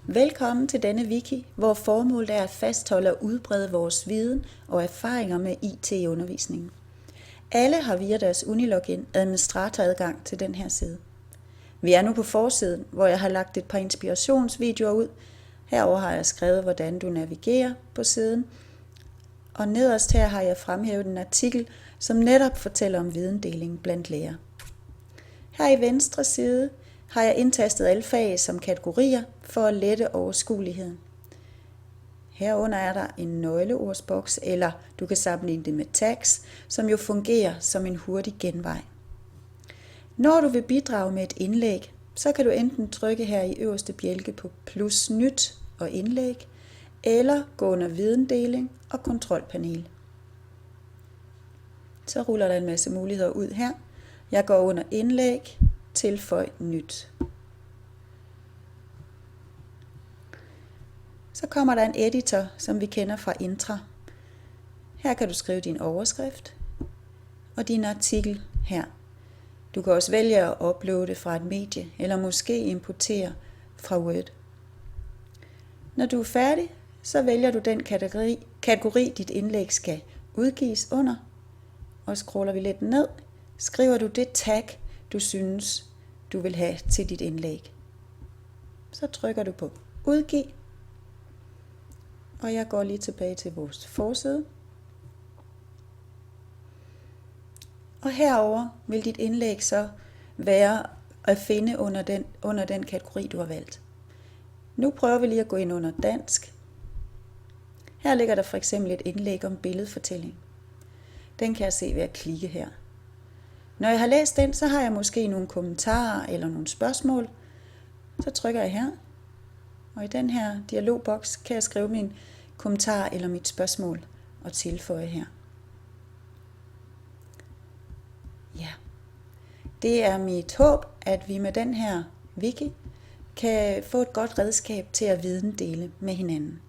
Velkommen til denne wiki, hvor formålet er at fastholde og udbrede vores viden og erfaringer med IT i undervisningen. Alle har via deres Unilogin administratoradgang til den her side. Vi er nu på forsiden, hvor jeg har lagt et par inspirationsvideoer ud. Herover har jeg skrevet, hvordan du navigerer på siden. Og nederst her har jeg fremhævet en artikel, som netop fortæller om videndeling blandt lærere. Her i venstre side har jeg indtastet alle fag som kategorier for at lette overskueligheden. Herunder er der en nøgleordsboks, eller du kan sammenligne det med tags, som jo fungerer som en hurtig genvej. Når du vil bidrage med et indlæg, så kan du enten trykke her i øverste bjælke på plus nyt og indlæg, eller gå under videndeling og kontrolpanel. Så ruller der en masse muligheder ud her. Jeg går under indlæg, tilføj nyt. Så kommer der en editor, som vi kender fra Intra. Her kan du skrive din overskrift og din artikel her. Du kan også vælge at uploade fra et medie, eller måske importere fra Word. Når du er færdig, så vælger du den kategori dit indlæg skal udgives under, og scroller vi lidt ned, skriver du det tag, du synes, du vil have til dit indlæg. Så trykker du på udgiv, og jeg går lige tilbage til vores forside. Og herover vil dit indlæg så være at finde under den kategori, du har valgt. Nu prøver vi lige at gå ind under dansk. Her ligger der for eksempel et indlæg om billedfortælling. Den kan jeg se ved at klikke her. Når jeg har læst den, så har jeg måske nogle kommentarer eller nogle spørgsmål. Så trykker jeg her, og i den her dialogboks kan jeg skrive min kommentar eller mit spørgsmål og tilføje her. Ja, det er mit håb, at vi med den her wiki kan få et godt redskab til at videndele med hinanden.